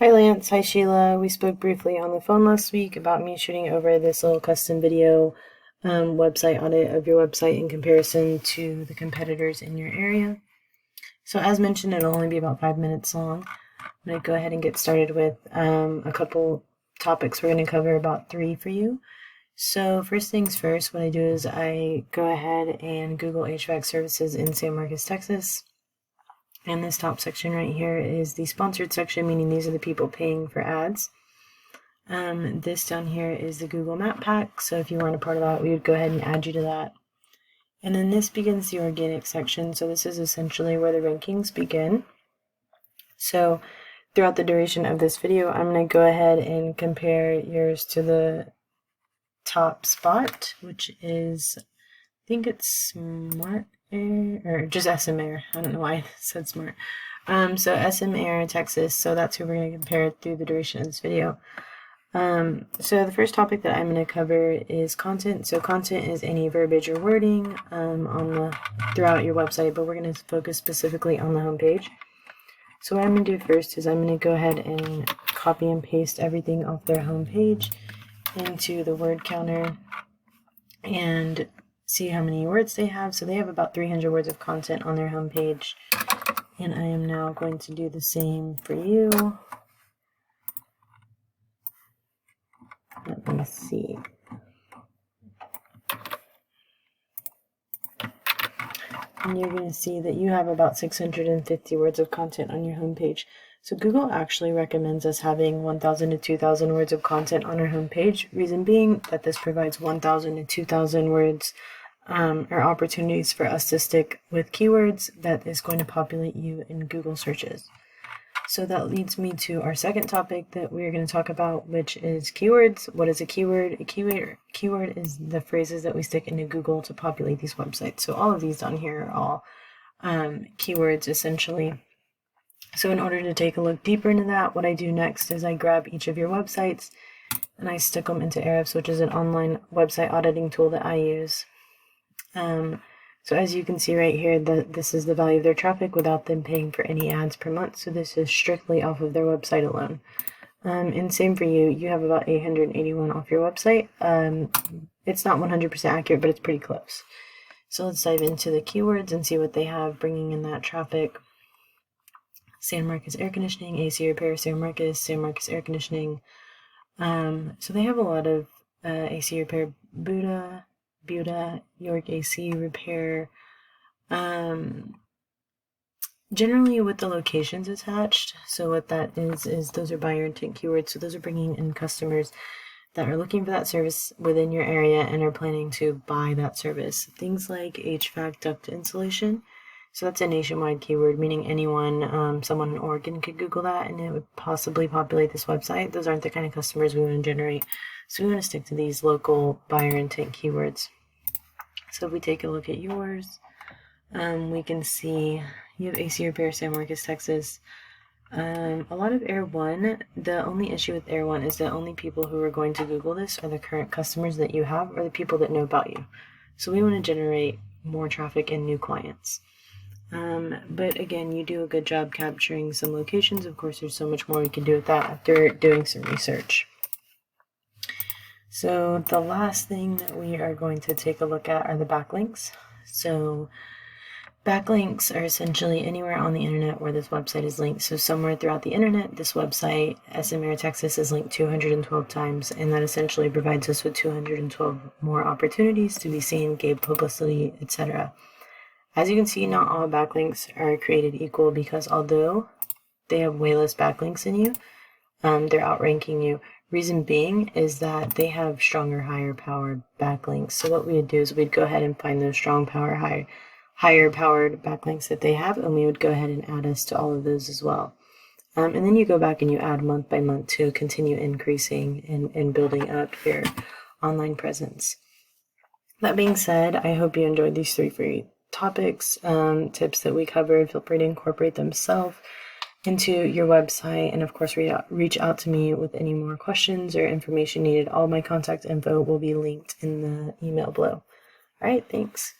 Hi Lance, hi Sheila. We spoke briefly on the phone last week about me shooting over this little custom video website audit of your website in comparison to the competitors in your area. So as mentioned, it'll only be about 5 minutes long. I'm going to go ahead and get started with a couple topics. We're going to cover about 3 for you. So first things first, what I do is I go ahead and Google HVAC services in San Marcos, Texas. And this top section right here is the sponsored section, meaning these are the people paying for ads. This down here is the Google Map Pack, so if you weren't a part of that, we would go ahead and add you to that. And then this begins the organic section, so this is essentially where the rankings begin. So throughout the duration of this video, I'm going to go ahead and compare yours to the top spot, which is, I think it's Smart Air, or just SM Air. I don't know why I said Smart. So SM Air, Texas, so that's who we're going to compare through the duration of this video. So the first topic that I'm going to cover is content. So content is any verbiage or wording throughout your website, but we're going to focus specifically on the homepage. So what I'm going to do first is I'm going to go ahead and copy and paste everything off their homepage into the word counter and see how many words they have. So they have about 300 words of content on their homepage, and I am now going to do the same for you. Let me see. And you're going to see that you have about 650 words of content on your homepage. So Google actually recommends us having 1,000 to 2,000 words of content on our homepage. Reason being that this provides 1,000 to 2,000 words or opportunities for us to stick with keywords that is going to populate you in Google searches. So that leads me to our second topic that we're going to talk about, which is keywords. What is a keyword? A keyword is the phrases that we stick into Google to populate these websites. So all of these down here are all keywords essentially. So in order to take a look deeper into that, what I do next is I grab each of your websites and I stick them into Ahrefs, which is an online website auditing tool that I use. So as you can see right here, this is the value of their traffic without them paying for any ads per month. So this is strictly off of their website alone. And same for you. You have about 881 off your website. It's not 100% accurate, but it's pretty close. So let's dive into the keywords and see what they have bringing in that traffic. San Marcos air conditioning, AC repair, San Marcos air conditioning. So they have a lot of AC repair, Buda, York AC repair, generally with the locations attached. So what that is those are buyer intent keywords. So those are bringing in customers that are looking for that service within your area and are planning to buy that service. Things like HVAC duct insulation. So that's a nationwide keyword, meaning anyone, someone in Oregon could Google that and it would possibly populate this website. Those aren't the kind of customers we want to generate. So we want to stick to these local buyer intent keywords. So if we take a look at yours, we can see you have AC repair, San Marcos, Texas. A lot of Air One. The only issue with Air One is that only people who are going to Google this are the current customers that you have or the people that know about you. So we want to generate more traffic and new clients. But again, you do a good job capturing some locations. Of course, there's so much more we can do with that after doing some research. So the last thing that we are going to take a look at are the backlinks. So backlinks are essentially anywhere on the internet where this website is linked. So somewhere throughout the internet, this website, SM Air Texas, is linked 212 times, and that essentially provides us with 212 more opportunities to be seen, gain publicity, etc. As you can see, not all backlinks are created equal because although they have way less backlinks than you, they're outranking you. Reason being is that they have stronger, higher powered backlinks. So what we would do is we'd go ahead and find those strong power, higher powered backlinks that they have, and we would go ahead and add us to all of those as well. And then you go back and you add month by month to continue increasing and building up your online presence. That being said, I hope you enjoyed these 3 free topics, tips that we covered. Feel free to incorporate them into your website, and of course reach out to me with any more questions or information needed. All my contact info will be linked in the email below. All right, thanks.